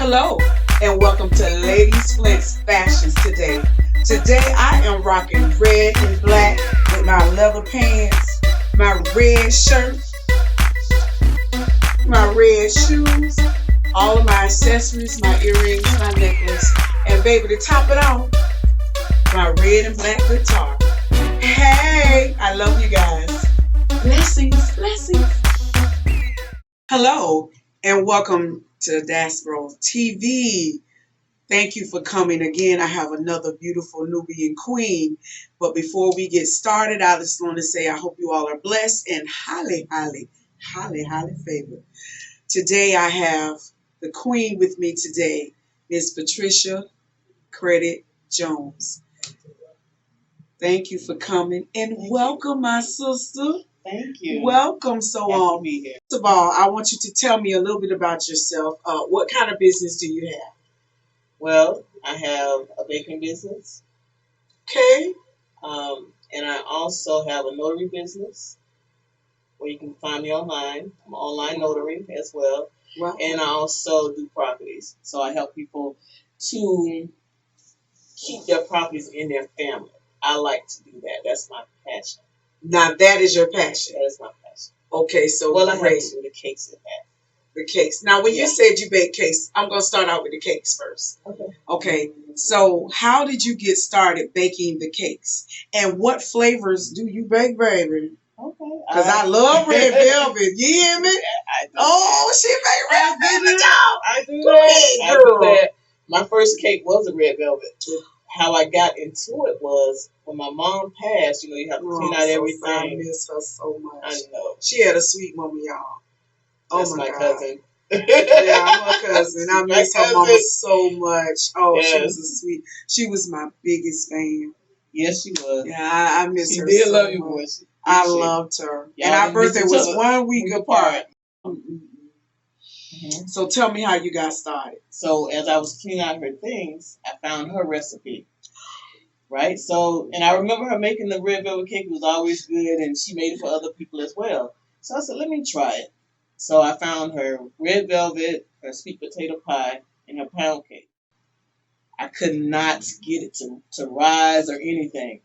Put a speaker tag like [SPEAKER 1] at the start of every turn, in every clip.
[SPEAKER 1] Hello and welcome to Ladies Flint's Fashions today. Today I am rocking red and black with my leather pants, my red shirt, my red shoes, all of my accessories, my earrings, my necklace, and baby, to top it off, my red and black guitar. Hey, I love you guys. Blessings, blessings. Hello and welcome to Diaspora TV. Thank you for coming again. I have another beautiful Nubian queen. But before we get started, I just want to say I hope you all are blessed and highly favored. Today I have the queen with me today, Miss Patricia Jones. Thank you for coming and welcome, my sister.
[SPEAKER 2] Thank you.
[SPEAKER 1] Welcome. So, first of all, I want you to tell me a little bit about yourself. What kind of business do you have?
[SPEAKER 2] Well, I have a baking business.
[SPEAKER 1] Okay.
[SPEAKER 2] And I also have a notary business where you can find me online. I'm an online notary as well.
[SPEAKER 1] Wow.
[SPEAKER 2] And I also do properties. So I help people to keep their properties in their family. I like to do that. That's my passion.
[SPEAKER 1] Now, that is your passion.
[SPEAKER 2] That is my passion.
[SPEAKER 1] Okay, so
[SPEAKER 2] well, I
[SPEAKER 1] great.
[SPEAKER 2] have to do the cakes in that.
[SPEAKER 1] The cakes. Now, when you said you bake cakes, I'm going to start out with the cakes first.
[SPEAKER 2] Okay.
[SPEAKER 1] Okay, so how did you get started baking the cakes? And what flavors do you bake, baby?
[SPEAKER 2] Okay.
[SPEAKER 1] Because I love red velvet. You hear me?
[SPEAKER 2] I do.
[SPEAKER 1] Oh, she made red velvet, y'all.
[SPEAKER 2] I do
[SPEAKER 1] Go
[SPEAKER 2] that.
[SPEAKER 1] ahead,
[SPEAKER 2] I
[SPEAKER 1] girl.
[SPEAKER 2] do that. My first cake was a red velvet. How I got into it was when my mom passed. You know, you have to clean out everything.
[SPEAKER 1] I miss her so much.
[SPEAKER 2] I know.
[SPEAKER 1] She had a sweet mama, y'all.
[SPEAKER 2] That's
[SPEAKER 1] Oh
[SPEAKER 2] my
[SPEAKER 1] God.
[SPEAKER 2] cousin.
[SPEAKER 1] Yeah, I'm her cousin. I miss her mama so much. Oh,
[SPEAKER 2] yes.
[SPEAKER 1] She was a sweet. She was my biggest fan.
[SPEAKER 2] Yes, she was.
[SPEAKER 1] Yeah, I miss her.
[SPEAKER 2] She did
[SPEAKER 1] so
[SPEAKER 2] love you,
[SPEAKER 1] much.
[SPEAKER 2] boy.
[SPEAKER 1] I loved her.
[SPEAKER 2] Y'all
[SPEAKER 1] and our birthday was 1 week apart.
[SPEAKER 2] Mm-hmm.
[SPEAKER 1] So tell me how you got started.
[SPEAKER 2] So as I was cleaning out her things, I found her recipe. Right? So, and I remember her making the red velvet cake. It was always good, and she made it for other people as well. So I said, let me try it. So I found her red velvet, her sweet potato pie, and her pound cake. I could not get it to rise or anything.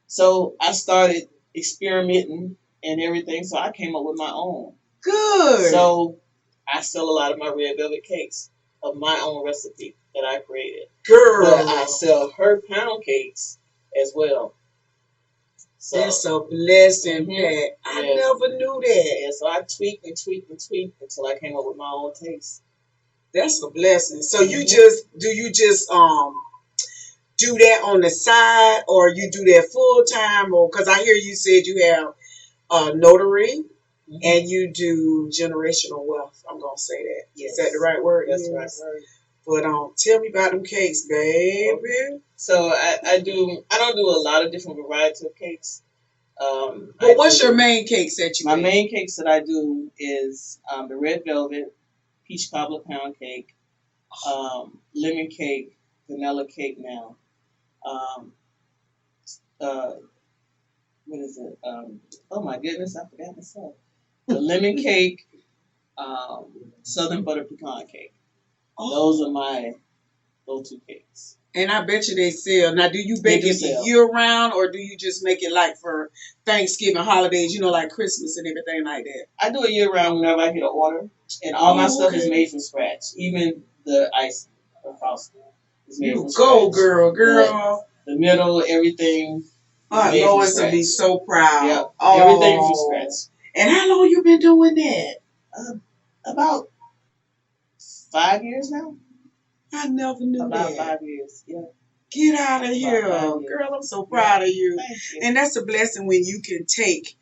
[SPEAKER 2] So I started experimenting and everything, so I came up with my own.
[SPEAKER 1] Good.
[SPEAKER 2] So I sell a lot of my red velvet cakes of my own recipe that I created.
[SPEAKER 1] Girl.
[SPEAKER 2] But I sell her pound cakes as well. So,
[SPEAKER 1] that's a blessing, Pat. I never knew that.
[SPEAKER 2] Yeah, so I tweaked until I came up with my own taste.
[SPEAKER 1] That's a blessing. So you just do that on the side, or you do that full time, or because I hear you said you have notary and you do generational wealth. I'm gonna say that.
[SPEAKER 2] Yes.
[SPEAKER 1] Is that the right word?
[SPEAKER 2] That's the right word.
[SPEAKER 1] But tell me about them cakes, baby.
[SPEAKER 2] Okay. So I don't do a lot of different varieties of cakes.
[SPEAKER 1] But what's your main cakes that you
[SPEAKER 2] make?
[SPEAKER 1] My
[SPEAKER 2] main cakes that I do is the red velvet, peach cobbler pound cake, lemon cake, vanilla cake now. What is it? Oh my goodness, I forgot myself. The lemon cake, southern butter pecan cake. Those are my go-to cakes. And
[SPEAKER 1] I bet you they sell. Now, do you bake it year-round, or do you just make it like for Thanksgiving, holidays, like Christmas and everything like that?
[SPEAKER 2] I do it year-round whenever I get an order. And all my stuff is made from scratch. Even the icing, the frosting is made from scratch.
[SPEAKER 1] Go, girl.
[SPEAKER 2] But the middle, everything.
[SPEAKER 1] Lois will be so proud.
[SPEAKER 2] Yep. Everything from scratch.
[SPEAKER 1] And how long you been doing that?
[SPEAKER 2] About 5 years now.
[SPEAKER 1] I never knew
[SPEAKER 2] about
[SPEAKER 1] that.
[SPEAKER 2] 5 years, yeah.
[SPEAKER 1] Get out of here. Girl, I'm so proud of you.
[SPEAKER 2] Thank you.
[SPEAKER 1] And that's a blessing when you can take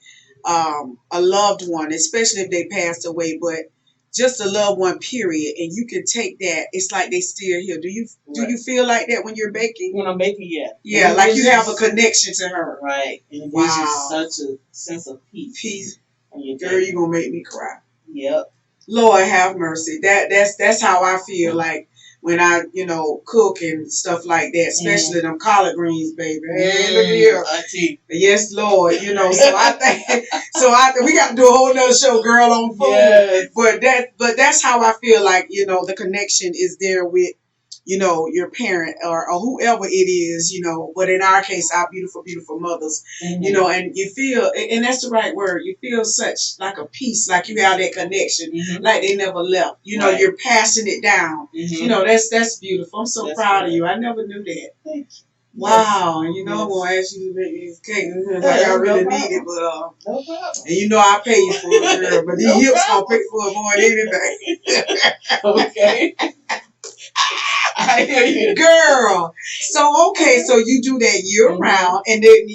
[SPEAKER 1] a loved one, especially if they passed away, but just a loved one, period, and you can take that. It's like they still here. Do you feel like that when you're baking?
[SPEAKER 2] When I'm baking, yeah.
[SPEAKER 1] Yeah, like you have a connection to her.
[SPEAKER 2] Right. And it gives you such a sense of peace.
[SPEAKER 1] Girl, you're going to make me cry.
[SPEAKER 2] Yep.
[SPEAKER 1] Lord have mercy. That's how I feel. Like when I, cook and stuff like that, especially them collard greens, baby. Hey, look at here.
[SPEAKER 2] Auntie.
[SPEAKER 1] Yes, Lord. So I think, we got to do a whole nother show, girl, on food.
[SPEAKER 2] Yes.
[SPEAKER 1] But that's how I feel like, the connection is there with, your parent or whoever it is, but in our case, our beautiful, beautiful mothers, and you feel, and that's the right word, you feel such like a peace, like you have that connection, like they never left.
[SPEAKER 2] Right.
[SPEAKER 1] You're passing it down. That's beautiful. I'm so proud of you. I never knew that.
[SPEAKER 2] Thank you.
[SPEAKER 1] Wow, and I'm gonna ask you to make these cakes like I really need it, but
[SPEAKER 2] no problem.
[SPEAKER 1] And I'll pay you for it, girl. But these hips gonna pay for it more than anything.
[SPEAKER 2] Okay. I hear you,
[SPEAKER 1] girl. So so you do that year round, and then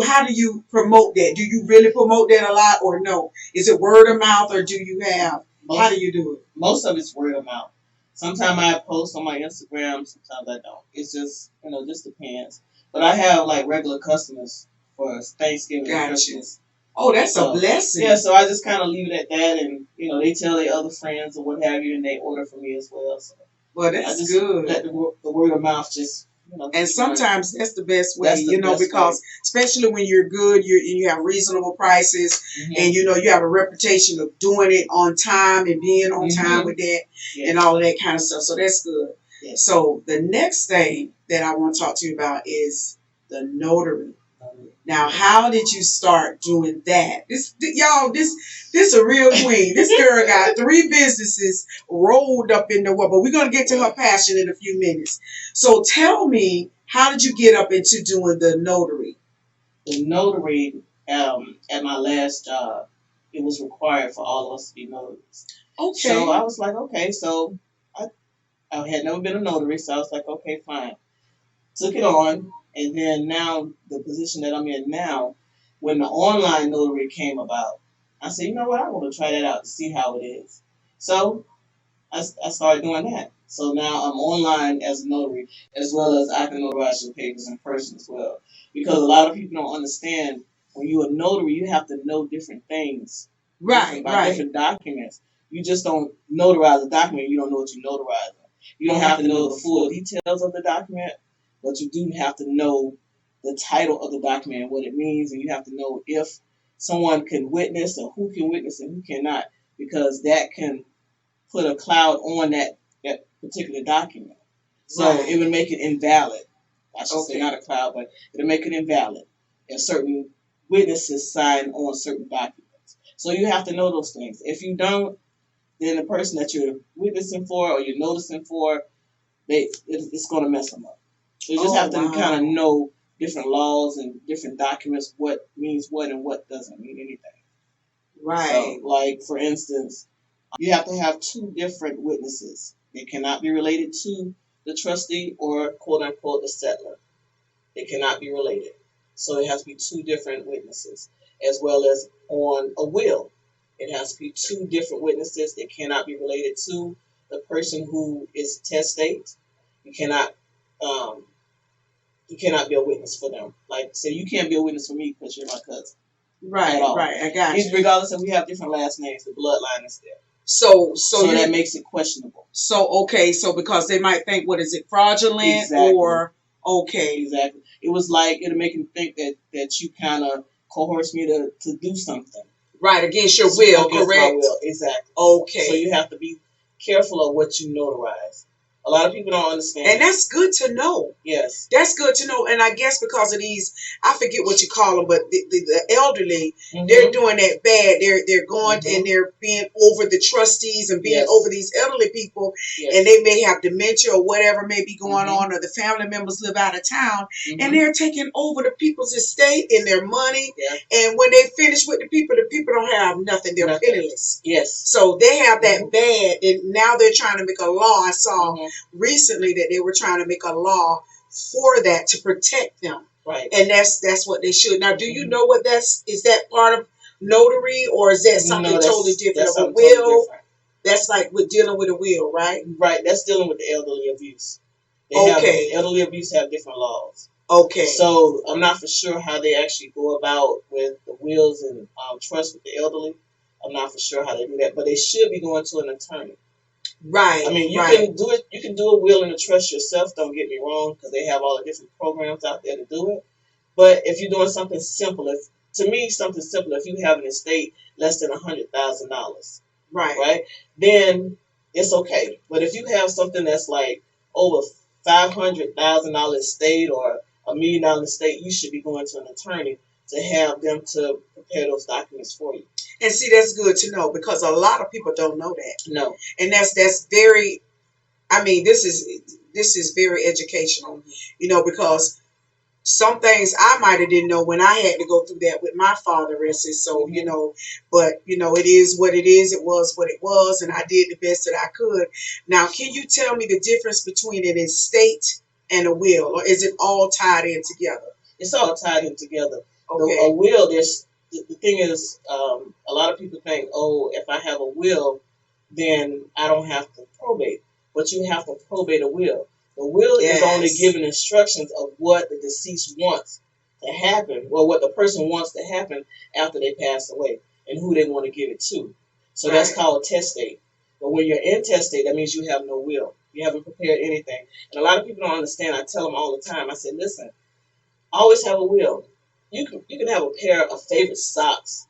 [SPEAKER 1] how do you promote that? Do you really promote that a lot, or no? Is it word of mouth, or do you have? How do you do it?
[SPEAKER 2] Most of it's word of mouth. Sometimes I post on my Instagram, sometimes I don't. It's just, just depends. But I have like regular customers for Thanksgiving and Christmas.
[SPEAKER 1] Oh, that's a blessing.
[SPEAKER 2] Yeah, so I just kind of leave it at that, and they tell their other friends or what have you, and they order for me as well. So
[SPEAKER 1] well, that's good.
[SPEAKER 2] Let the word of mouth just.
[SPEAKER 1] And sometimes that's the best way, because especially when you're good, you have reasonable prices, and you have a reputation of doing it on time and being on time with that, and all of that kind of stuff. So that's good. Yes. So the next thing that I want to talk to you about is the notary. Now, how did you start doing that? This a real queen. This girl got 3 businesses rolled up in the world, but we're going to get to her passion in a few minutes. So tell me, how did you get up into doing the notary?
[SPEAKER 2] The notary, at my last job, it was required for all of us to be notaries. Okay. So I was like, okay, so I had never been a notary, so I was like, okay, fine. Took it on. And then now, the position that I'm in now, when the online notary came about, I said, you know what, I want to try that out to see how it is. So I started doing that. So now I'm online as a notary, as well as I can notarize your papers in person as well. Because a lot of people don't understand, when you're a notary, you have to know different things.
[SPEAKER 1] Right.
[SPEAKER 2] Different documents. You just don't notarize a document, you don't know what you're notarizing. You don't have to know the full details of the document, but you do have to know the title of the document and what it means, and you have to know if someone can witness or who can witness and who cannot, because that can put a cloud on that particular document. So it would make it invalid. I should say not a cloud, but it'll make it invalid if certain witnesses sign on certain documents. So you have to know those things. If you don't, then the person that you're witnessing for or you're noticing for, it's going to mess them up. So you just have to kind of know different laws and different documents, what means what and what doesn't mean anything.
[SPEAKER 1] Right.
[SPEAKER 2] So, like, for instance, you have to have 2 different witnesses. They cannot be related to the trustee or, quote-unquote, the settler. They cannot be related. So it has to be 2 different witnesses, as well as on a will. It has to be 2 different witnesses. They cannot be related to the person who is testate. You cannot be a witness for them. Like, say, you can't be a witness for me because you're my cousin.
[SPEAKER 1] Right, I got you.
[SPEAKER 2] Regardless if we have different last names, the bloodline is there.
[SPEAKER 1] So
[SPEAKER 2] that makes it questionable.
[SPEAKER 1] So because they might think, what is it, fraudulent?
[SPEAKER 2] Exactly.
[SPEAKER 1] Or
[SPEAKER 2] exactly. It was like it'll make them think that you kind of coerced me to do something.
[SPEAKER 1] Right, against your will,
[SPEAKER 2] against
[SPEAKER 1] correct?
[SPEAKER 2] My will, exactly.
[SPEAKER 1] Okay.
[SPEAKER 2] So you have to be careful of what you notarize. A lot of people don't understand.
[SPEAKER 1] And that's good to know.
[SPEAKER 2] Yes.
[SPEAKER 1] That's good to know. And I guess because of these, I forget what you call them, but the elderly, they're doing that bad. They're going and they're being over the trustees and being over these elderly people. Yes. And they may have dementia or whatever may be going on, or the family members live out of town. And they're taking over the people's estate and their money. Yeah. And when they finish with the people don't have nothing. They're penniless.
[SPEAKER 2] Yes.
[SPEAKER 1] So they have that bad. And now they're trying to make a law. I saw recently that they were trying to make a law for that to protect them.
[SPEAKER 2] Right.
[SPEAKER 1] And that's what they should. Now, do you know what is that part of notary, or is that something totally different?
[SPEAKER 2] That's
[SPEAKER 1] a will? Totally different. That's like with dealing with a will, right?
[SPEAKER 2] Right. That's dealing with the elderly abuse. Elderly abuse have different laws.
[SPEAKER 1] Okay.
[SPEAKER 2] So I'm not for sure how they actually go about with the wills and trust with the elderly. I'm not for sure how they do that, but they should be going to an attorney.
[SPEAKER 1] Right.
[SPEAKER 2] I mean, you
[SPEAKER 1] Right.
[SPEAKER 2] can do it. You can do a will and a trust yourself. Don't get me wrong, because they have all the different programs out there to do it. But if you're doing something simple, if to me something simple, if you have an estate less than $100,000,
[SPEAKER 1] Right.
[SPEAKER 2] right, then it's okay. But if you have something that's like over $500,000 estate or $1 million estate, you should be going to an attorney to have them to prepare those documents for you.
[SPEAKER 1] And see, that's good to know because a lot of people don't know that.
[SPEAKER 2] No.
[SPEAKER 1] And that's very. I mean, this is very educational, because some things I might have didn't know when I had to go through that with my father rested. So, but it is what it is. It was what it was, and I did the best that I could. Now, can you tell me the difference between an estate and a will, or is it all tied in together?
[SPEAKER 2] It's all tied in together.
[SPEAKER 1] Okay.
[SPEAKER 2] A will, the thing is, a lot of people think, oh, if I have a will, then I don't have to probate. But you have to probate a will. The will is only giving instructions of what the deceased wants to happen, or what the person wants to happen after they pass away, and who they want to give it to. So that's called testate. But when you're intestate, that means you have no will. You haven't prepared anything. And a lot of people don't understand. I tell them all the time. I say, listen, always have a will. You can have a pair of favorite socks.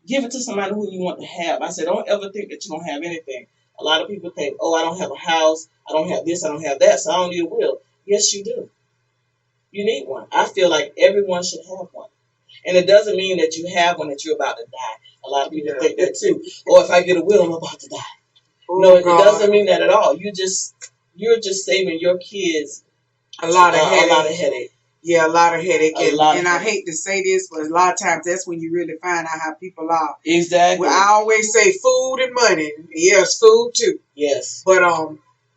[SPEAKER 2] Give it to somebody who you want to have. I said, don't ever think that you don't have anything. A lot of people think, oh, I don't have a house, I don't have this, I don't have that, so I don't need a will. Yes, you do. You need one. I feel like everyone should have one. And it doesn't mean that you have one that you're about to die. A lot of people think that too. Or if I get a will, I'm about to die. No, it doesn't mean that at all. You're just saving your kids
[SPEAKER 1] a lot of
[SPEAKER 2] headache.
[SPEAKER 1] Yeah, a lot of headache. And I hate to say this, but a lot of times that's when you really find out how people are.
[SPEAKER 2] Exactly.
[SPEAKER 1] Well, I always say food and money. Yes, food too.
[SPEAKER 2] Yes.
[SPEAKER 1] But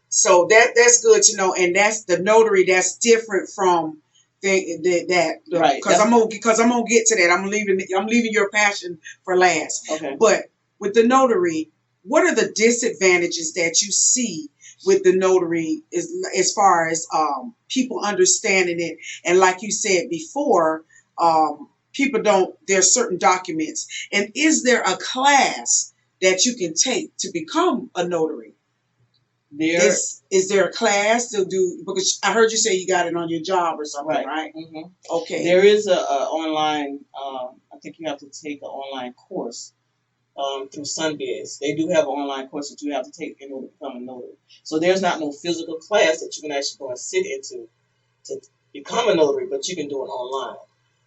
[SPEAKER 1] so that's good to know, and that's the notary. That's different from that.
[SPEAKER 2] Right.
[SPEAKER 1] Because I'm gonna get to that. I'm leaving your passion for last.
[SPEAKER 2] Okay.
[SPEAKER 1] But with the notary, what are the disadvantages that you see with the notary as far as people understanding it? And like you said before, people don't. There's certain documents, and is there a class that you can take to become a notary? Is there a class to do? Because I heard you say you got it on your job or something, right?
[SPEAKER 2] Mm-hmm.
[SPEAKER 1] Okay.
[SPEAKER 2] There is a online. I think you have to take an online course through Sunbiz. They do have an online course that you have to take in order to become a notary. So there's not no physical class that you can actually go and sit into to become a notary, but you can do it online.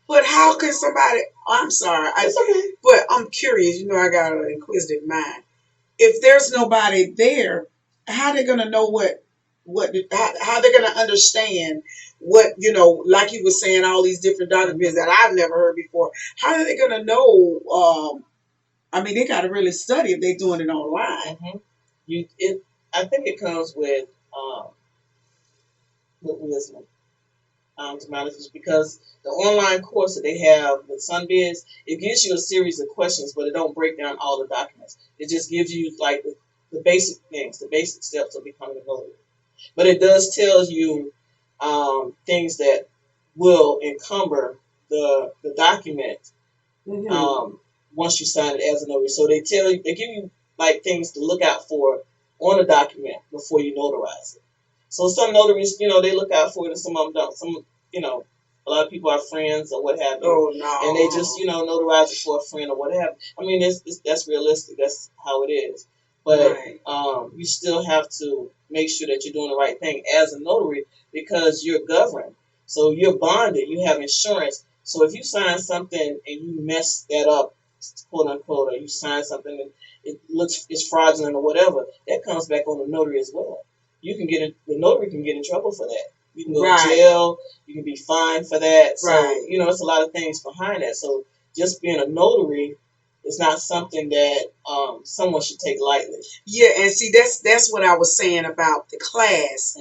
[SPEAKER 1] But how can somebody? I'm sorry.
[SPEAKER 2] It's okay.
[SPEAKER 1] But I'm curious. I got an inquisitive mind. If there's nobody there, how they gonna know how they're gonna understand what like you were saying, all these different documents that I've never heard before. How are they gonna know? I mean, they gotta really study if they're doing it online.
[SPEAKER 2] Mm-hmm. I think it comes with wisdom. To be honest, because the online course that they have with Sunbiz, it gives you a series of questions, but it don't break down all the documents. It just gives you like the basic things, the basic steps of becoming a notary. But it does tell you things that will encumber the document once you sign it as a notary. So they give you like things to look out for on a document before you notarize it. So some notaries, they look out for it, and some of them don't. Some, a lot of people are friends or what have you.
[SPEAKER 1] Oh, no.
[SPEAKER 2] And they just, notarize it for a friend or what have you. I mean, that's realistic. That's how it is. But you still have to make sure that you're doing the right thing as a notary because you're governed. So you're bonded. You have insurance. So if you sign something and you mess that up, quote unquote, or you sign something and it's fraudulent or whatever, that comes back on the notary as well. The notary can get in trouble for that. You can go to jail. You can be fined for that. So, it's a lot of things behind that. So just being a notary is not something that someone should take lightly.
[SPEAKER 1] Yeah, and see, that's what I was saying about the class.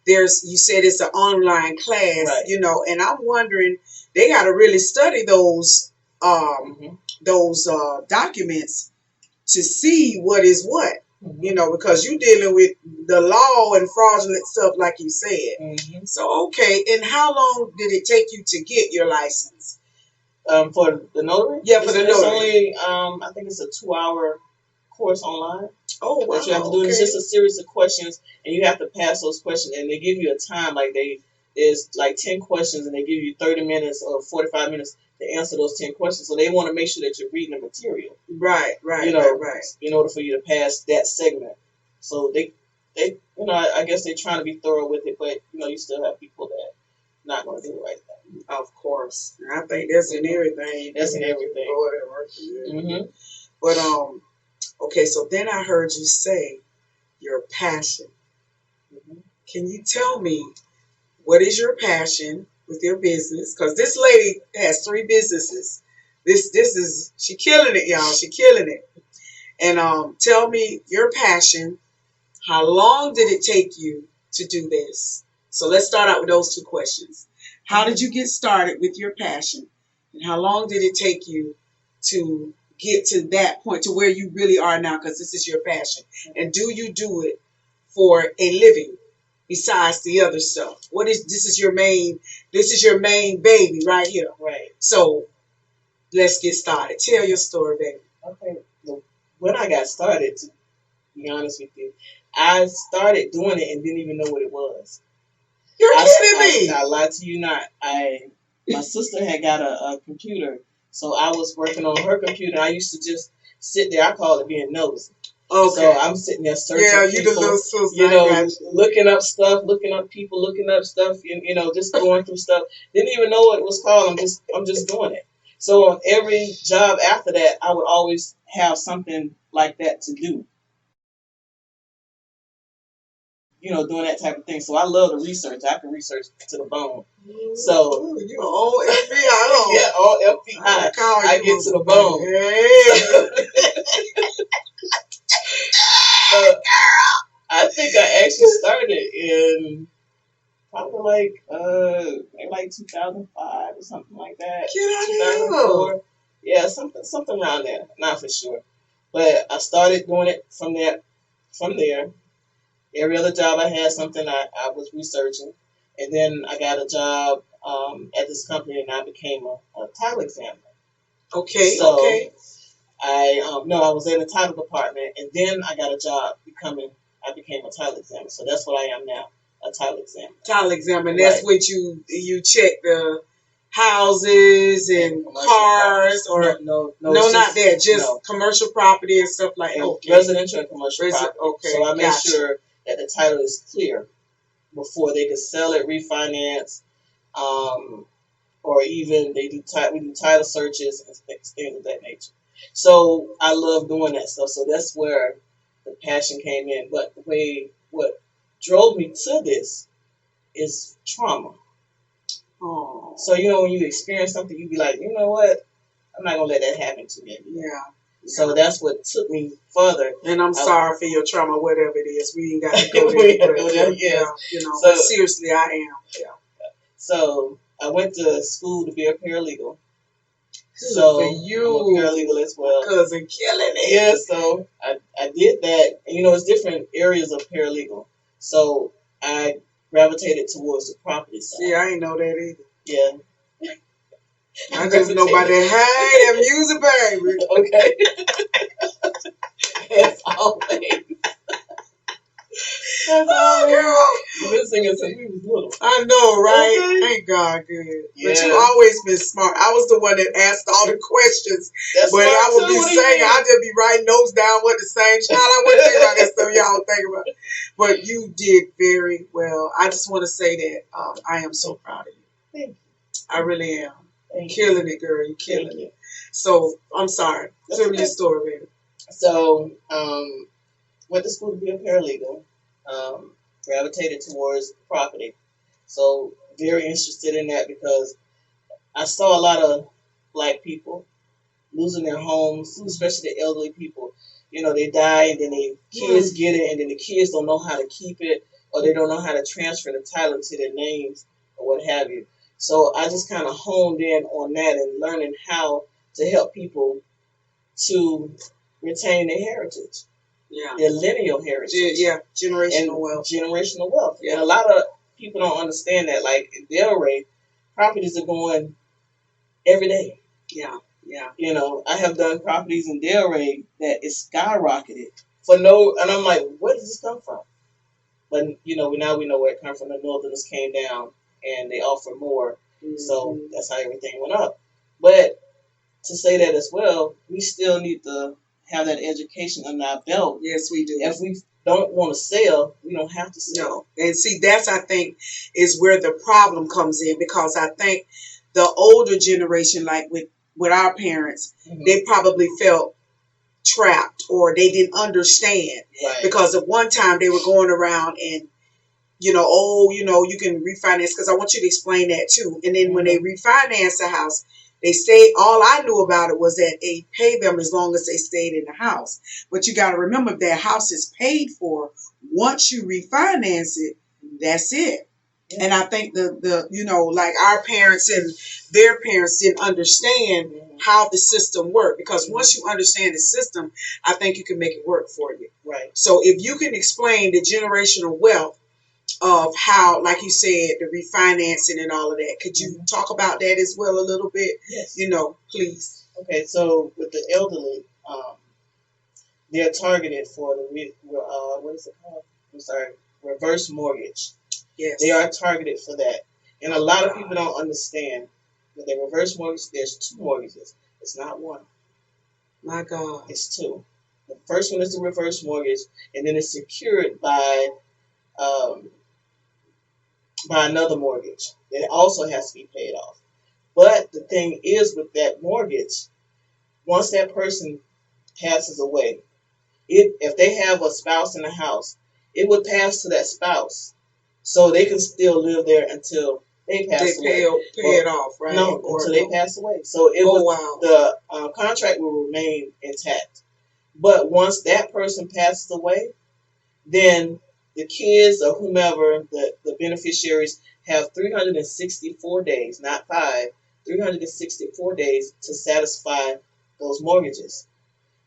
[SPEAKER 1] You said it's an online class, and I'm wondering, they got to really study those documents to see what is what. Because you're dealing with the law and fraudulent stuff, like you said. So, okay. And how long did it take you to get your license?
[SPEAKER 2] For the notary?
[SPEAKER 1] Yeah, for the notary.
[SPEAKER 2] It's only, I think it's a 2-hour course online.
[SPEAKER 1] Oh, wow.
[SPEAKER 2] That you have to do. Okay. It's just a series of questions, and you have to pass those questions. And they give you a time, like there's like 10 questions, and they give you 30 minutes or 45 minutes to answer those 10 questions. So they want to make sure that you're reading the material.
[SPEAKER 1] Right. Right.
[SPEAKER 2] In order for you to pass that segment. So they I guess they're trying to be thorough with it, but you still have people that not going to do the right thing.
[SPEAKER 1] Of course. I think that's in everything.
[SPEAKER 2] That's in everything.
[SPEAKER 1] Mm-hmm. But okay, so then I heard you say your passion. Mm-hmm. Can you tell me what is your passion with your business? Because this lady has 3 businesses. This is, she killing it, y'all. She killing it. And tell me your passion. How long did it take you to do this? So let's start out with those 2 questions. How did you get started with your passion? And how long did it take you to get to that point, to where you really are now, because this is your passion? And do you do it for a living besides the other stuff? This is your main baby right here.
[SPEAKER 2] Right.
[SPEAKER 1] So let's get started. Tell your story, baby.
[SPEAKER 2] Okay. Well, when I got started, to be honest with you, I started doing it and didn't even know what it was.
[SPEAKER 1] You're kidding me.
[SPEAKER 2] I lied to you not. My sister had got a computer, so I was working on her computer. I used to just sit there. I call it being nosy.
[SPEAKER 1] Okay.
[SPEAKER 2] So I'm sitting there searching people,
[SPEAKER 1] the little sister,
[SPEAKER 2] looking up stuff, looking up people, looking up stuff, just going through stuff. Didn't even know what it was called. I'm just doing it. So on every job after that, I would always have something like that to do. Doing that type of thing. So I love to research. I can research to the bone. So
[SPEAKER 1] you all FBI.
[SPEAKER 2] Yeah, all FBI. I get to the bone. So I think I actually started in probably like 2005 or something like that. 2004. Yeah, something around there. Not for sure, but I started doing it from there. Every other job I had something I was researching. And then I got a job at this company, and I became a title examiner.
[SPEAKER 1] Okay,
[SPEAKER 2] so
[SPEAKER 1] okay.
[SPEAKER 2] I was in the title department, and then I got a job I became a title examiner. So that's what I am now, a title examiner.
[SPEAKER 1] Title examiner, right. That's what you check the houses and cars, or no, not that, just commercial property and stuff like that. Okay.
[SPEAKER 2] Residential and commercial property.
[SPEAKER 1] Okay,
[SPEAKER 2] so I make sure that the title is clear before they can sell it, refinance, or even we do title searches and things of that nature. So I love doing that stuff. So that's where the passion came in. But what drove me to this is trauma.
[SPEAKER 1] Oh.
[SPEAKER 2] So when you experience something, you be like, you know what? I'm not gonna let that happen to me.
[SPEAKER 1] Yeah.
[SPEAKER 2] So that's what took me further.
[SPEAKER 1] And I'm sorry for your trauma, whatever it is. We ain't got to go there.
[SPEAKER 2] Yeah.
[SPEAKER 1] But seriously, I am. Yeah.
[SPEAKER 2] So I went to school to be a paralegal.
[SPEAKER 1] So for you,
[SPEAKER 2] I'm a paralegal as well.
[SPEAKER 1] Cousin killing it.
[SPEAKER 2] Yeah. So I did that. And, it's different areas of paralegal. So I gravitated towards the property side.
[SPEAKER 1] See, I ain't know that either.
[SPEAKER 2] Yeah.
[SPEAKER 1] I just know about that music, baby.
[SPEAKER 2] Okay. As always.
[SPEAKER 1] Girl.
[SPEAKER 2] You've been singing since we was little.
[SPEAKER 1] I know, right?
[SPEAKER 2] Okay.
[SPEAKER 1] Thank God, good.
[SPEAKER 2] Yeah.
[SPEAKER 1] But you always been smart. I was the one that asked all the questions.
[SPEAKER 2] That's
[SPEAKER 1] but I would be saying, I'd just be writing notes down what to say. Child, I wouldn't think about that stuff y'all would think about. But you did very well. I just want to say that I am so proud of you.
[SPEAKER 2] Thank you.
[SPEAKER 1] I really am.
[SPEAKER 2] Thank
[SPEAKER 1] killing it, girl. You're killing it. So, I'm sorry. Tell me your story, baby.
[SPEAKER 2] So, went to school to be a paralegal. Gravitated towards property. So, very interested in that because I saw a lot of Black people losing their homes, especially the elderly people. They die and then the kids get it, and then the kids don't know how to keep it, or they don't know how to transfer the title to their names or what have you. So I just kind of honed in on that and learning how to help people to retain their heritage, their lineal heritage.
[SPEAKER 1] Generational wealth.
[SPEAKER 2] Generational wealth. Yeah. And a lot of people don't understand that. Like in Delray, properties are going every day.
[SPEAKER 1] Yeah. Yeah.
[SPEAKER 2] You know, I have done properties in Delray that is skyrocketed for no, and I'm like, where does this come from? But you know, now we know where it comes from. The Northerners came down and they offered more, so that's how everything went up. But to say that as well, we still need to have that education under our belt.
[SPEAKER 1] Yes, we do.
[SPEAKER 2] If we don't want to sell, we don't have to sell.
[SPEAKER 1] No. And see, that's, I think, is where the problem comes in, because I think the older generation, like with our parents, they probably felt trapped, or they didn't understand.
[SPEAKER 2] Right.
[SPEAKER 1] Because at one time they were going around and, you know, oh, you know, you can refinance, because I want you to explain that too. And then when they refinanced the house, they stayed, all I knew about it was that they paid them as long as they stayed in the house. But you got to remember, that house is paid for. Once you refinance it, that's it. And I think the you know, like our parents and their parents didn't understand how the system worked, because once you understand the system, I think you can make it work for you.
[SPEAKER 2] Right.
[SPEAKER 1] So if you can explain the generational wealth of how, like you said, the refinancing and all of that, could you talk about that as well a little bit?
[SPEAKER 2] Yes.
[SPEAKER 1] You know, please.
[SPEAKER 2] Okay, so with the elderly, they're targeted for the what is it called? I'm sorry, reverse mortgage.
[SPEAKER 1] Yes.
[SPEAKER 2] They are targeted for that, and a lot of people don't understand that the reverse mortgage. There's two mortgages. It's not one.
[SPEAKER 1] My God.
[SPEAKER 2] It's two. The first one is the reverse mortgage, and then it's secured by another mortgage that also has to be paid off. But the thing is, with that mortgage, once that person passes away, if they have a spouse in the house, it would pass to that spouse, so they can still live there until they pass away.
[SPEAKER 1] They pay it off, right?
[SPEAKER 2] No, until they pass away. So the contract will remain intact. But once that person passes away, then the kids or whomever, the beneficiaries, have 364 days, not 5, 364 days to satisfy those mortgages.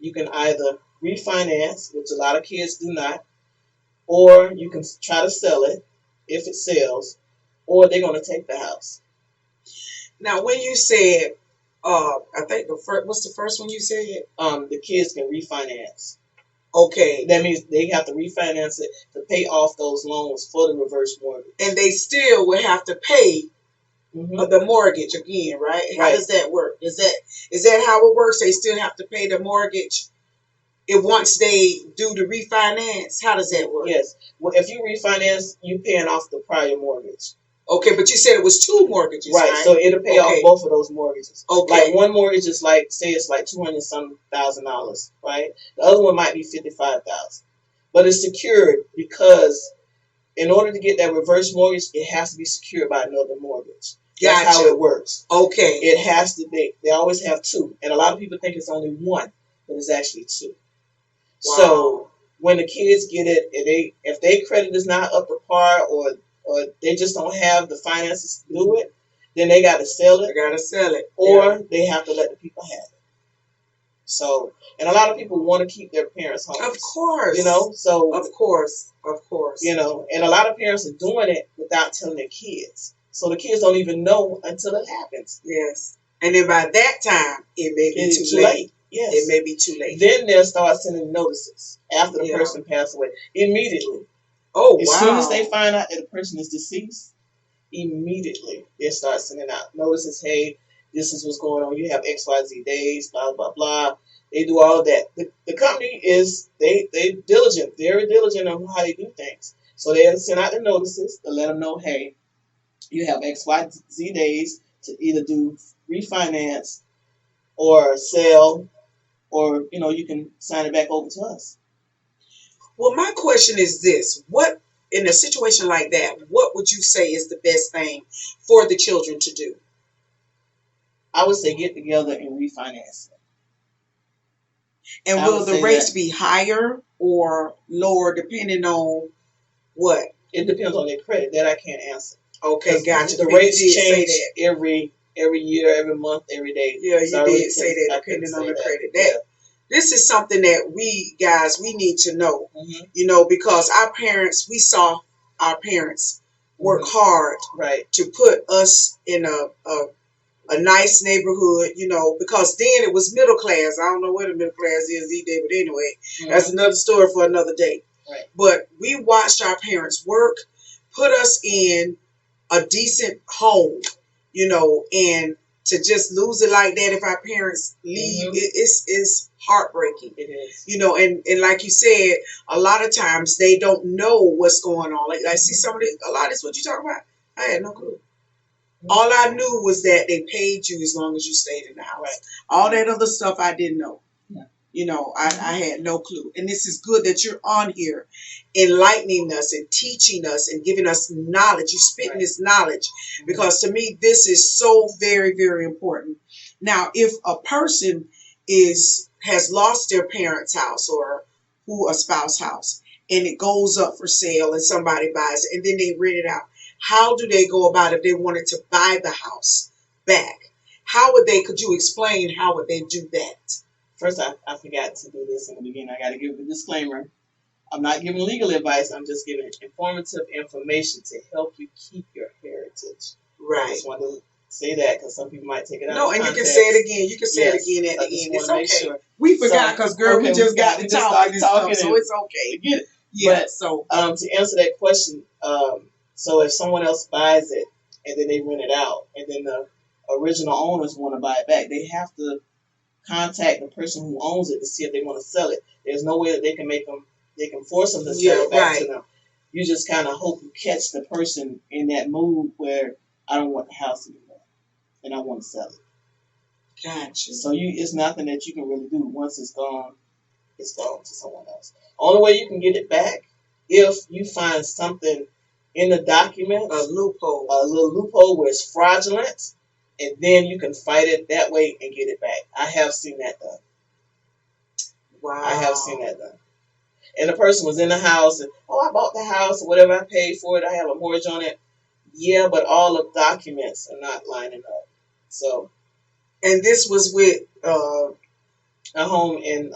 [SPEAKER 2] You can either refinance, which a lot of kids do not, or you can try to sell it if it sells, or they're going to take the house.
[SPEAKER 1] Now, when you said, I think what's the first one you said?
[SPEAKER 2] The kids can refinance.
[SPEAKER 1] Okay.
[SPEAKER 2] That means they have to refinance it to pay off those loans for the reverse mortgage.
[SPEAKER 1] And they still will have to pay the mortgage again, right? How does that work? Is that how it works? They still have to pay the mortgage if once they do the refinance? How does that work?
[SPEAKER 2] Yes. Well, if you refinance, you're paying off the prior mortgage.
[SPEAKER 1] Okay, but you said it was 2 mortgages, right?
[SPEAKER 2] So it'll pay off both of those mortgages.
[SPEAKER 1] Okay.
[SPEAKER 2] Like one mortgage is say it's like $200,000, right? The other one might be $55,000, but it's secured because in order to get that reverse mortgage, it has to be secured by another mortgage. That's how it works.
[SPEAKER 1] Okay.
[SPEAKER 2] It has to be. They always have 2, and a lot of people think it's only 1, but it's actually 2. Wow. So when the kids get it, if their credit is not up to par, or they just don't have the finances to do it, then they got to sell it.
[SPEAKER 1] They got to sell it.
[SPEAKER 2] Or they have to let the people have it. So, and a lot of people want to keep their parents home.
[SPEAKER 1] Of course.
[SPEAKER 2] You know, so.
[SPEAKER 1] Of course. You
[SPEAKER 2] know, and a lot of parents are doing it without telling their kids. So the kids don't even know until it happens.
[SPEAKER 1] Yes. And then by that time, it may be too late. Yes. It may be too late.
[SPEAKER 2] Then they'll start sending notices after the person passed away. Immediately.
[SPEAKER 1] Oh,
[SPEAKER 2] as soon as they find out that the person is deceased, immediately they start sending out notices. Hey, this is what's going on. You have XYZ days, blah, blah, blah. They do all of that. The company is, they diligent, very diligent on how they do things. So they'll send out the notices to let them know, hey, you have XYZ days to either do refinance or sell, or, you know, you can sign it back over to us.
[SPEAKER 1] Well, my question is this. What, in a situation like that, what would you say is the best thing for the children to do?
[SPEAKER 2] I would say get together and refinance it.
[SPEAKER 1] And will the rates be higher or lower depending on what?
[SPEAKER 2] It depends on their credit. That I can't answer.
[SPEAKER 1] Okay, gotcha.
[SPEAKER 2] The rates change every year, every month, every day.
[SPEAKER 1] Yeah, you did say that, depending on the credit. This is something that we need to know, you know, because we saw our parents work hard to put us in a a nice neighborhood, because then it was middle class. I don't know where the middle class is these days, but anyway, that's another story for another day.
[SPEAKER 2] Right.
[SPEAKER 1] But we watched our parents work, put us in a decent home, and to just lose it like that if our parents leave, it's heartbreaking.
[SPEAKER 2] It is.
[SPEAKER 1] And like you said, a lot of times they don't know what's going on. Like I see a lot of this, what you talking about? I had no clue. All I knew was that they paid you as long as you stayed in the house.
[SPEAKER 2] Right.
[SPEAKER 1] All that other stuff I didn't know.
[SPEAKER 2] Yeah.
[SPEAKER 1] I had no clue. And this is good that you're on here enlightening us and teaching us and giving us knowledge. You're spitting this knowledge because to me, this is so very, very important. Now, if a person has lost their parents' house or a spouse house and it goes up for sale and somebody buys it and then they rent it out, how do they go about it if they wanted to buy the house back? Could you explain how would they do that?
[SPEAKER 2] First, I forgot to do this in the beginning. I got to give a disclaimer. I'm not giving legal advice. I'm just giving informative information to help you keep your heritage.
[SPEAKER 1] Right.
[SPEAKER 2] I just want to say that because some people might take it out.
[SPEAKER 1] No, and you can say it again. You can say it again at the end. It's okay. Sure. We forgot because, girl, we just got to talking and stuff, so it's okay.
[SPEAKER 2] Get it.
[SPEAKER 1] Yeah.
[SPEAKER 2] But, to answer that question, so if someone else buys it and then they rent it out, and then the original owners want to buy it back, they have to contact the person who owns it to see if they want to sell it. There's no way that they can force them to sell it back to them. You just kind of hope you catch the person in that mood where I don't want the house anymore and I want to sell it.
[SPEAKER 1] Gotcha.
[SPEAKER 2] So it's nothing that you can really do. Once it's gone to someone else. Only way you can get it back if you find something in the documents,
[SPEAKER 1] a
[SPEAKER 2] little loophole where it's fraudulent, and then you can fight it that way and get it back. I have seen that done.
[SPEAKER 1] Wow.
[SPEAKER 2] I have seen that done. And the person was in the house and, I bought the house or whatever, I paid for it, I have a mortgage on it. Yeah, but all the documents are not lining up. So.
[SPEAKER 1] And this was with
[SPEAKER 2] a home in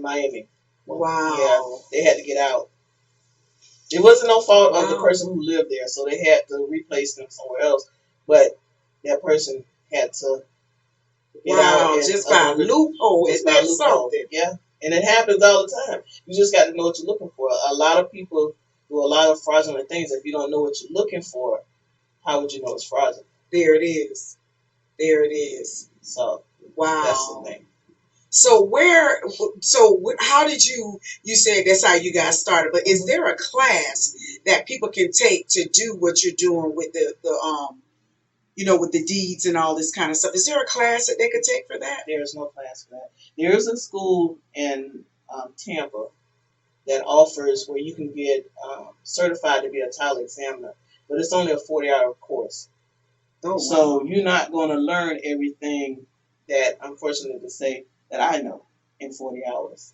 [SPEAKER 2] Miami.
[SPEAKER 1] Wow.
[SPEAKER 2] Yeah, they had to get out. It wasn't no fault of the person who lived there, so they had to replace them somewhere else. But that person had to get out.
[SPEAKER 1] Just by a loophole. Isn't that something?
[SPEAKER 2] Yeah, and it happens all the time. You just got to know what you're looking for. A lot of people do a lot of fraudulent things. If you don't know what you're looking for, how would you know it's fraudulent?
[SPEAKER 1] There it is.
[SPEAKER 2] So,
[SPEAKER 1] wow.
[SPEAKER 2] That's the thing.
[SPEAKER 1] So how did you said that's how you guys started, but is there a class that people can take to do what you're doing with the with the deeds and all this kind of stuff? Is there a class that they could take for that?
[SPEAKER 2] There is no class for that. There is a school in Tampa that offers where you can get certified to be a title examiner, but it's only a 40-hour course.
[SPEAKER 1] Oh, wow.
[SPEAKER 2] So you're not going to learn everything that, unfortunately to say, that I know in 40 hours.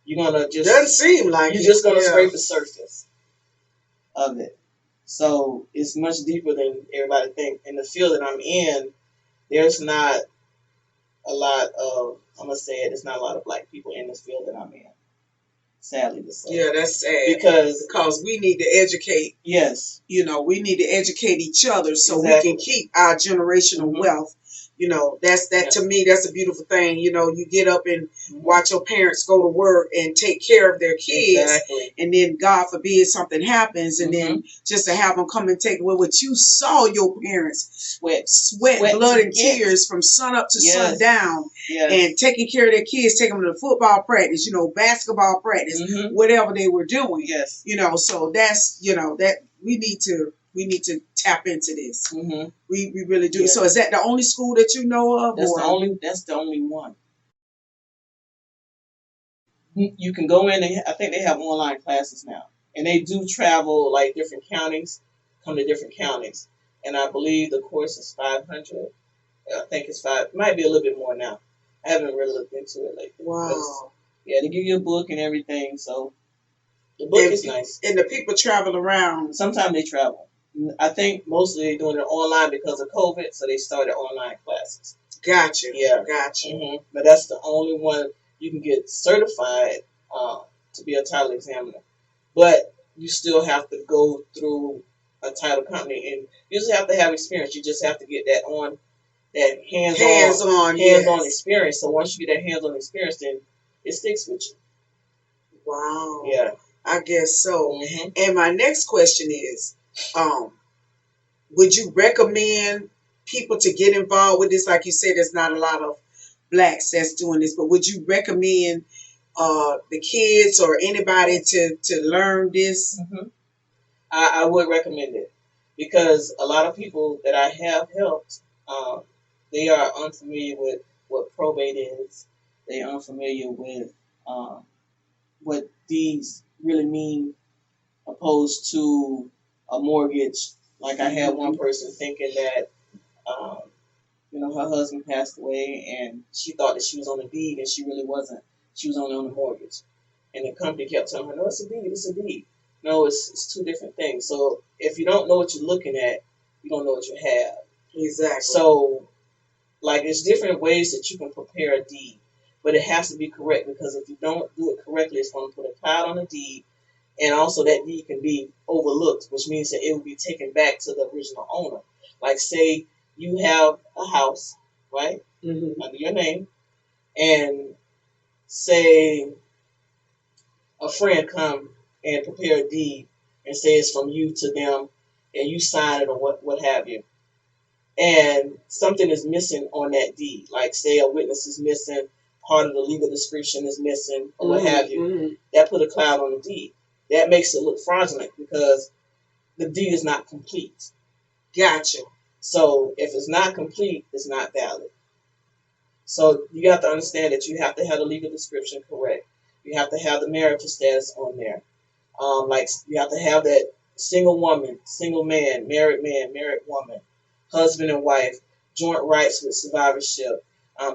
[SPEAKER 2] You're going to just...
[SPEAKER 1] Doesn't seem like
[SPEAKER 2] you're just going to scrape the surface of it. So it's much deeper than everybody thinks. In the field that I'm in, there's not a lot of, I'm going to say it, there's not a lot of black people in this field that I'm in. Sadly to say.
[SPEAKER 1] Yeah, that's sad.
[SPEAKER 2] Because
[SPEAKER 1] we need to educate.
[SPEAKER 2] Yes.
[SPEAKER 1] We need to educate each other so we can keep our generational wealth. To me, that's a beautiful thing. You get up and watch your parents go to work and take care of their kids.
[SPEAKER 2] Exactly.
[SPEAKER 1] And then God forbid something happens and then just to have them come and take away what you saw your parents sweat blood and tears from sun up to sundown and taking care of their kids, taking them to football practice, basketball practice, whatever they were doing.
[SPEAKER 2] Yes.
[SPEAKER 1] So that's, that we need to tap into this. We really do.
[SPEAKER 2] Yeah.
[SPEAKER 1] So is that the only school that you know of?
[SPEAKER 2] That's the only one. You can go in and I think they have online classes now. And they do travel like different counties, come to different counties. And I believe the course is 500. I think it's 5. It might be a little bit more now. I haven't really looked into it lately.
[SPEAKER 1] Wow.
[SPEAKER 2] Yeah, they give you a book and everything, so the book is nice.
[SPEAKER 1] And the people travel around.
[SPEAKER 2] Sometimes they travel. I think mostly they're doing it online because of COVID, so they started online classes.
[SPEAKER 1] Gotcha.
[SPEAKER 2] Yeah.
[SPEAKER 1] Gotcha.
[SPEAKER 2] But that's the only one you can get certified to be a title examiner. But you still have to go through a title company, and you just have to have experience. You just have to get that that
[SPEAKER 1] hands-on
[SPEAKER 2] hands-on
[SPEAKER 1] yes.
[SPEAKER 2] experience. So once you get that hands-on experience, then it sticks with you.
[SPEAKER 1] Wow.
[SPEAKER 2] Yeah.
[SPEAKER 1] I guess so.
[SPEAKER 2] Mm-hmm.
[SPEAKER 1] And my next question is, would you recommend people to get involved with this? Like you said, there's not a lot of blacks that's doing this, but would you recommend the kids or anybody to learn this?
[SPEAKER 2] Mm-hmm. I would recommend it because a lot of people that I have helped, um, they are unfamiliar with what probate is. They are unfamiliar with um, what deeds really mean opposed to a mortgage. Like I had one person thinking that, um, her husband passed away and she thought that she was on a deed and she really wasn't. She was only on the mortgage. And the company kept telling her, no, it's a deed, it's a deed. No, it's two different things. So if you don't know what you're looking at, you don't know what you have.
[SPEAKER 1] Exactly.
[SPEAKER 2] So, like, there's different ways that you can prepare a deed, but it has to be correct because if you don't do it correctly, it's going to put a cloud on the deed, and also that deed can be overlooked, which means that it will be taken back to the original owner. Like, say you have a house, right, under your name, and say a friend come and prepare a deed and say it's from you to them, and you sign it or what have you, and something is missing on that deed, like say a witness is missing, part of the legal description is missing, or what have you, that put a cloud on the deed. That makes it look fraudulent because the deed is not complete.
[SPEAKER 1] Gotcha.
[SPEAKER 2] So if it's not complete, it's not valid. So you have to understand that you have to have the legal description correct. You have to have the marital status on there. Like you have to have that single woman, single man, married woman, husband and wife, joint rights with survivorship,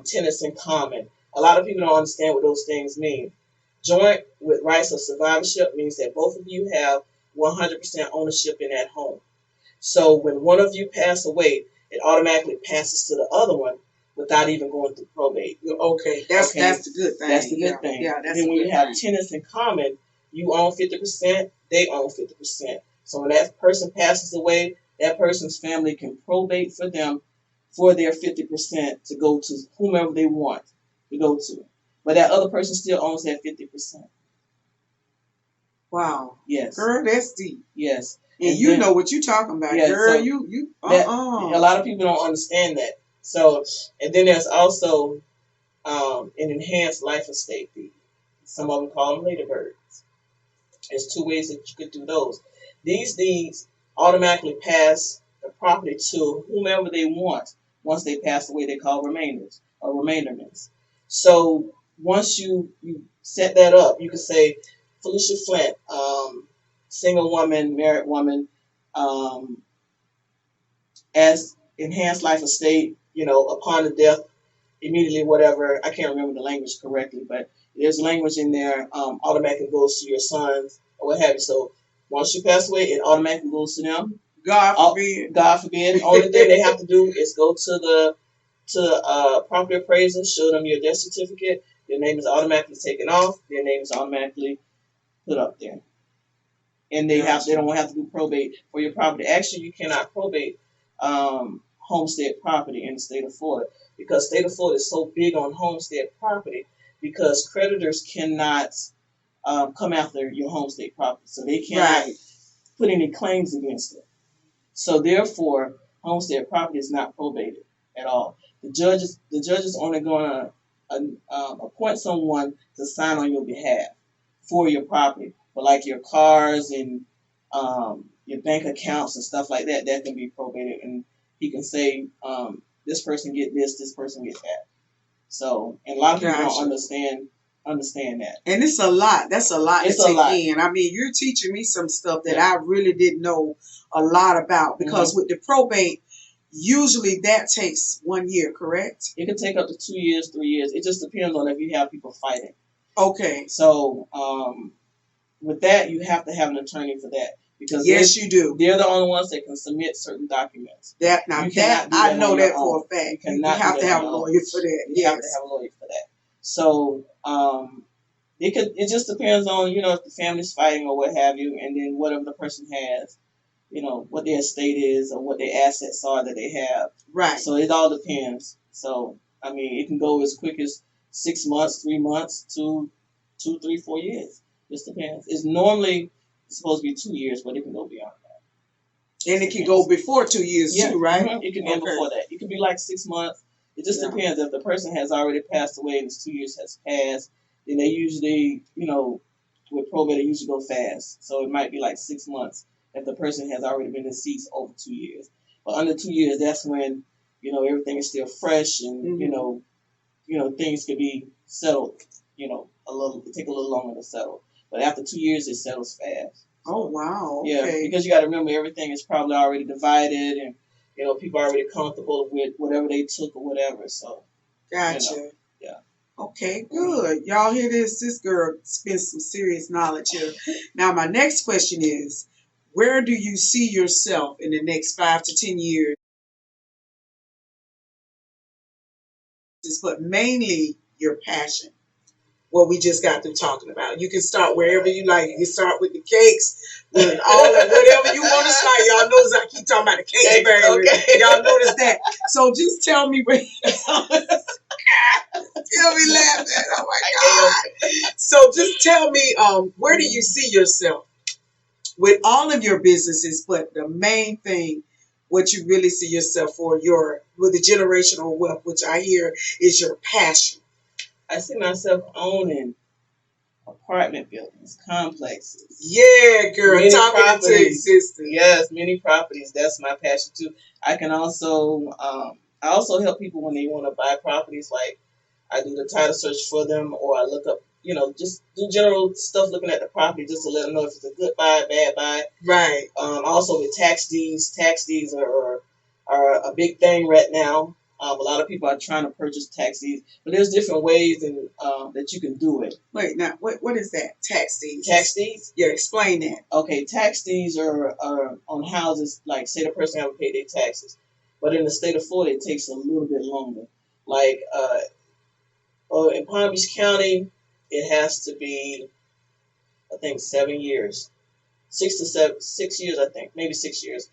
[SPEAKER 2] tenants in common. A lot of people don't understand what those things mean. Joint with rights of survivorship means that both of you have 100% ownership in that home. So when one of you pass away, it automatically passes to the other one without even going through probate.
[SPEAKER 1] Okay, that's the good thing.
[SPEAKER 2] That's the good thing.
[SPEAKER 1] Yeah, that's
[SPEAKER 2] then when you have tenants in common, you own 50%, they own 50%. So when that person passes away, that person's family can probate for them for their 50% to go to whomever they want to go to. But that other person still owns that 50%.
[SPEAKER 1] Wow.
[SPEAKER 2] Yes.
[SPEAKER 1] Girl, that's deep.
[SPEAKER 2] Yes.
[SPEAKER 1] And you know what you're talking about, girl.
[SPEAKER 2] So
[SPEAKER 1] you
[SPEAKER 2] a lot of people don't understand that. So, and then there's also an enhanced life estate deed. Some of them call them ladybirds. There's two ways that you could do those. These deeds automatically pass the property to whomever they want. Once they pass away, they call remainders or remainderments. So once you set that up, you can say Felicia Flint, single woman, married woman, as enhanced life estate, upon the death, immediately, whatever. I can't remember the language correctly, but there's language in there, automatically goes to your sons or what have you. So once you pass away, it automatically goes to them.
[SPEAKER 1] God forbid.
[SPEAKER 2] God forbid. The only thing they have to do is go to the property appraiser, show them your death certificate. Your name is automatically taken off. Their name is automatically put up there. And they don't have to do probate for your property. Actually, you cannot probate homestead property in the state of Florida because state of Florida is so big on homestead property because creditors cannot come after your homestead property, so they cannot put any claims against it. So therefore, homestead property is not probated at all. The judge is only going to appoint someone to sign on your behalf for your property, but like your cars and your bank accounts and stuff like that, that can be probated, and he can say this person get this person get that. So, and a lot of people don't understand that.
[SPEAKER 1] And it's a lot. That's a lot to take in. I mean, you're teaching me some stuff that I really didn't know a lot about because with the probate, usually that takes 1 year, correct?
[SPEAKER 2] It could take up to 2 years, 3 years. It just depends on if you have people fighting.
[SPEAKER 1] Okay.
[SPEAKER 2] So, with that, you have to have an attorney for that. Because
[SPEAKER 1] you do.
[SPEAKER 2] They're the only ones that can submit certain documents.
[SPEAKER 1] I know that for a fact. You have to have a lawyer for that.
[SPEAKER 2] You have to have a lawyer for that. So it just depends on if the family's fighting or what have you, and then whatever the person has, what their estate is or what their assets are that they have.
[SPEAKER 1] Right.
[SPEAKER 2] So it all depends. So I mean, it can go as quick as 6 months, 3 months, to 2, 3, 4 years. Just depends. It's normally supposed to be 2 years, but it can go beyond.
[SPEAKER 1] And it can go before 2 years too, right?
[SPEAKER 2] It can end before that. It can be like 6 months. It just depends. If the person has already passed away and it's 2 years has passed, then they usually, with probate, they usually go fast. So it might be like 6 months if the person has already been deceased over 2 years. But under 2 years, that's when, everything is still fresh and, things can be settled, it take a little longer to settle. But after 2 years, it settles fast.
[SPEAKER 1] Oh, wow. Okay.
[SPEAKER 2] Yeah, because you got to remember everything is probably already divided, and people are already comfortable with whatever they took or whatever. So,
[SPEAKER 1] gotcha.
[SPEAKER 2] Yeah.
[SPEAKER 1] Okay, good. Y'all hear this? This girl spends some serious knowledge here. Now, my next question is, where do you see yourself in the next 5 to 10 years? But mainly your passion. What we just got through talking about. You can start wherever you like. You can start with the cakes, with all of whatever you want to start. Y'all notice I keep talking about the cakes, okay. Y'all notice that. So just tell me where. You'll be laughing. Oh my God. So just tell me, where do you see yourself with all of your businesses? But the main thing, what you really see yourself for with the generational wealth, which I hear is your passion.
[SPEAKER 2] I see myself owning apartment buildings, complexes.
[SPEAKER 1] Yeah, girl. Talking to existence.
[SPEAKER 2] Yes, many properties. That's my passion too. I can also, I also help people when they want to buy properties. Like I do the title search for them, or I look up, just do general stuff looking at the property just to let them know if it's a good buy, bad buy.
[SPEAKER 1] Right.
[SPEAKER 2] Also with tax deeds. Tax deeds are a big thing right now. A lot of people are trying to purchase tax deeds, but there's different ways that you can do it.
[SPEAKER 1] Wait, now, what is that? Tax deeds?
[SPEAKER 2] Tax deeds?
[SPEAKER 1] Yeah, explain that.
[SPEAKER 2] Okay, tax deeds are on houses, like say the person haven't paid their taxes. But in the state of Florida, it takes a little bit longer. Like in Palm Beach County, it has to be, I think, 7 years. 6 years, I think, maybe 6 years.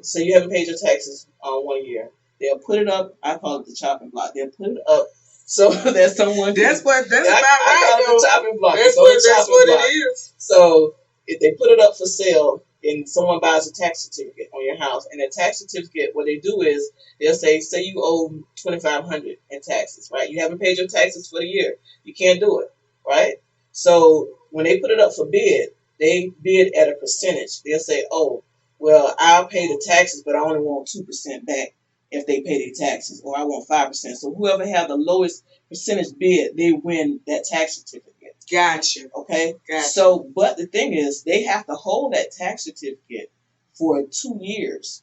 [SPEAKER 2] So you haven't paid your taxes 1 year. They'll put it up. I call it the chopping block. They'll put it up so that someone.
[SPEAKER 1] That's about right.
[SPEAKER 2] I call it the chopping block.
[SPEAKER 1] That's what it is.
[SPEAKER 2] So if they put it up for sale and someone buys a tax certificate on your house, and a tax certificate, what they do is they'll say you owe $2,500 in taxes, right? You haven't paid your taxes for the year. You can't do it, right? So when they put it up for bid, they bid at a percentage. They'll say, oh, well, I'll pay the taxes, but I only want 2% back if they pay their taxes, or I want 5%. So whoever has the lowest percentage bid, they win that tax certificate.
[SPEAKER 1] Gotcha.
[SPEAKER 2] Okay?
[SPEAKER 1] Gotcha.
[SPEAKER 2] So, but the thing is, they have to hold that tax certificate for 2 years.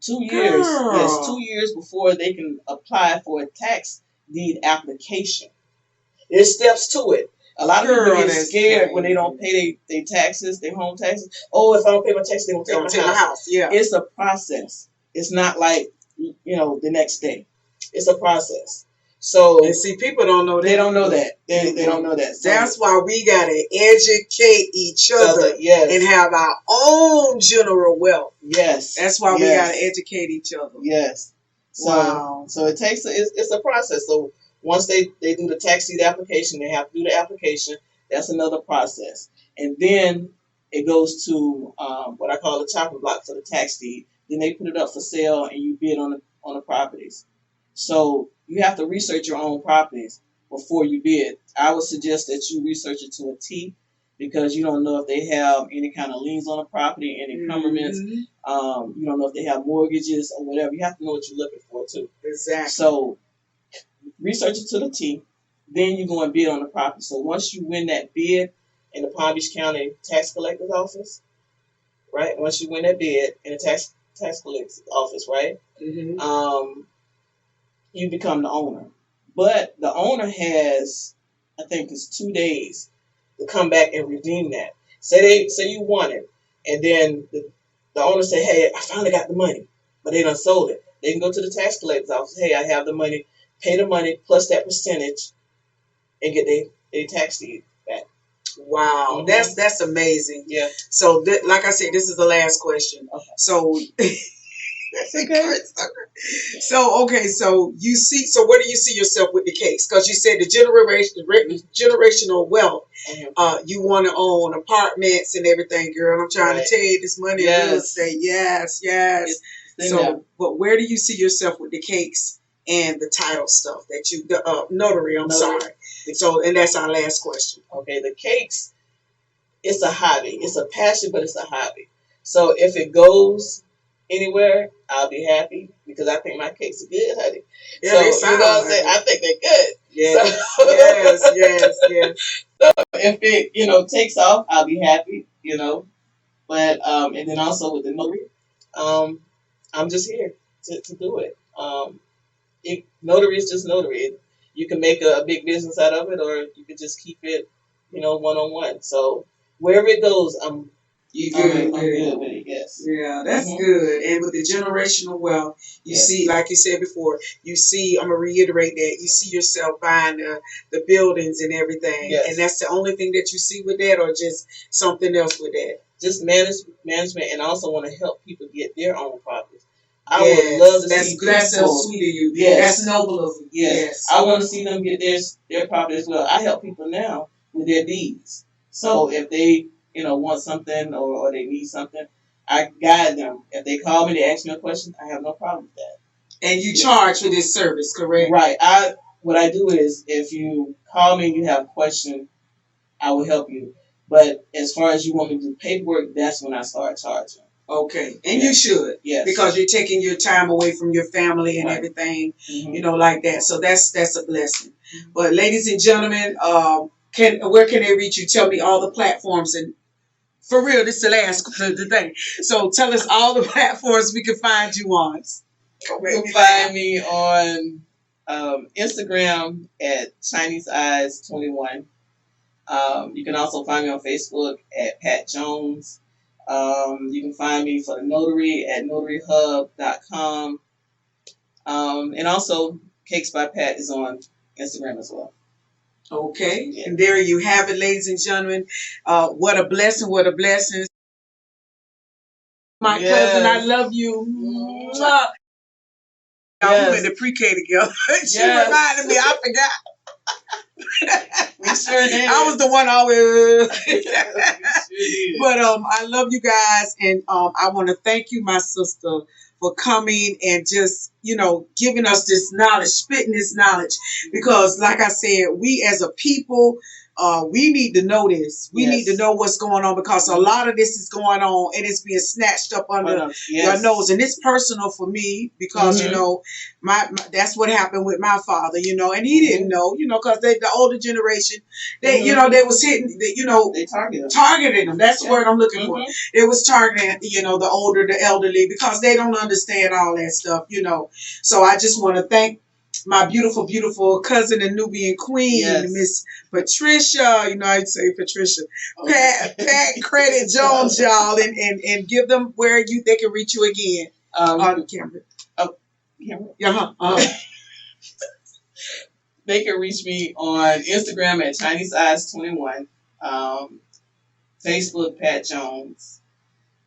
[SPEAKER 2] 2 years.
[SPEAKER 1] Girl.
[SPEAKER 2] Yes, 2 years before they can apply for a tax deed application. There's steps to it. A lot of people get scared when they don't pay their taxes, their home taxes. Oh, if I don't pay my taxes, they won't take my house. Yeah. It's a process. It's not like, the next day. It's a process. So,
[SPEAKER 1] and see, people don't know that.
[SPEAKER 2] They don't know that. They don't know that.
[SPEAKER 1] So that's why we got to educate each other,
[SPEAKER 2] yes,
[SPEAKER 1] and have our own general wealth.
[SPEAKER 2] Yes.
[SPEAKER 1] That's why we got to educate each other.
[SPEAKER 2] Yes. So,
[SPEAKER 1] wow.
[SPEAKER 2] So it takes, it's a process. So once they do the tax deed application, they have to do the application. That's another process. And then it goes to what I call the chopping block for the tax deed. Then they put it up for sale and you bid on the properties. So you have to research your own properties before you bid. I would suggest that you research it to a T, because you don't know if they have any kind of liens on the property, any encumbrments. Mm-hmm. You don't know if they have mortgages or whatever. You have to know what you're looking for too.
[SPEAKER 1] Exactly.
[SPEAKER 2] So research it to the T. Then you go and bid on the property. So once you win that bid in the Palm Beach County Tax Collector's Office, right? Once you win that bid in the tax collector's office, right? Mm-hmm. You become the owner. But the owner has, I think it's 2 days to come back and redeem that. Say you won it, and then the owner say, hey, I finally got the money, but they done sold it. They can go to the tax collector's office. Hey, I have the money. Pay the money plus that percentage and get their tax deed back.
[SPEAKER 1] Wow, that's amazing.
[SPEAKER 2] Yeah.
[SPEAKER 1] So, like I said, this is the last question.
[SPEAKER 2] Okay.
[SPEAKER 1] So,
[SPEAKER 2] That's okay.
[SPEAKER 1] so okay, so you see, so where do you see yourself with the cakes? Because you said the generational wealth. You want to own apartments and everything, girl. I'm trying to tell you, this money in real estate. Yes, yes. So, but where do you see yourself with the cakes and the title stuff that you notary? I'm sorry. So, and that's our last question.
[SPEAKER 2] Okay, the cakes. It's a hobby. It's a passion, but it's a hobby. So if it goes anywhere, I'll be happy because I think my cakes are good, honey.
[SPEAKER 1] Yeah,
[SPEAKER 2] so
[SPEAKER 1] they sound
[SPEAKER 2] you know what I'm saying? I think they're good. Yes, yes. So if it, takes off, I'll be happy. But and then also with the notary, I'm just here to do it. Notary is just notary. You can make a big business out of it, or you can just keep it, one on one. So wherever it goes, I'm good with it. Yes.
[SPEAKER 1] Yeah, that's good. And with the generational wealth, you see, like you said before, you see. I'm gonna reiterate that you see yourself buying the buildings and everything, and that's the only thing that you see with that, or just something else with that.
[SPEAKER 2] Just management, and also want to help people get their own properties. I would love to see people.
[SPEAKER 1] That's so sweet of you.
[SPEAKER 2] Yes.
[SPEAKER 1] That's noble of you.
[SPEAKER 2] Yes. I want to see them get their property as well. I help people now with their deeds. So if they, want something or they need something, I guide them. If they call me, they ask me a question, I have no problem with that.
[SPEAKER 1] And you charge for this service, correct?
[SPEAKER 2] Right. What I do is, if you call me and you have a question, I will help you. But as far as you want me to do paperwork, that's when I start charging.
[SPEAKER 1] Okay, and you should, because you're taking your time away from your family and everything, like that. So that's a blessing. But ladies and gentlemen, where can they reach you? Tell me all the platforms, and for real, this is the last the thing. So tell us all the platforms we can find you on.
[SPEAKER 2] You can find me on Instagram at Chinese Eyes 21. You can also find me on Facebook at Pat Jones. You can find me for the notary at notaryhub.com. And also, Cakes by Pat is on Instagram as well.
[SPEAKER 1] Okay. Yeah. And there you have it, ladies and gentlemen. What a blessing. What a blessing. My cousin, I love you. Mwah. We went to pre-K together. She reminded me. I forgot.
[SPEAKER 2] We sure did.
[SPEAKER 1] I was the one always. But I love you guys, and I want to thank you, my sister, for coming and just giving us this knowledge, spitting this knowledge, because like I said, we as a people, we need to know this. We need to know what's going on, because a lot of this is going on and it's being snatched up under your nose. And it's personal for me because, my that's what happened with my father, and he didn't know, because the older generation, they, they was hitting, they targeted them. That's the word I'm looking for. It was targeting, the older, the elderly, because they don't understand all that stuff, So I just want to thank my beautiful, beautiful cousin and Nubian queen, Miss Patricia. I'd say Patricia. Pat Credit Jones, y'all, and give them where they can reach you again on camera.
[SPEAKER 2] They can reach me on Instagram at Chinese Eyes 21, Facebook Pat Jones,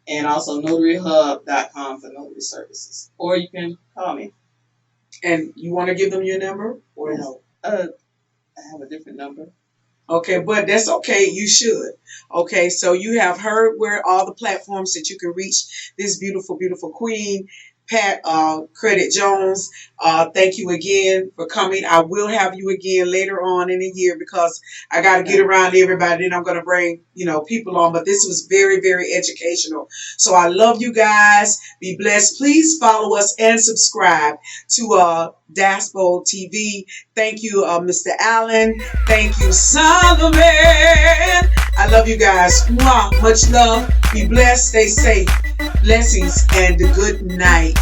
[SPEAKER 2] and also notaryhub.com for notary services. Or you can call me.
[SPEAKER 1] And you want to give them your number or no?
[SPEAKER 2] I have a different number.
[SPEAKER 1] Okay, but that's okay. You should. Okay, so you have heard where all the platforms that you can reach this beautiful, beautiful queen, Pat Credit Jones. Thank you again for coming. I will have you again later on in the year, because I got to get around to everybody. Then I'm going to bring, people on. But this was very, very educational. So I love you guys. Be blessed. Please follow us and subscribe to Daspo TV. Thank you, Mr. Allen. Thank you, Solomon. I love you guys. Mwah. Much love. Be blessed. Stay safe. Blessings and good night.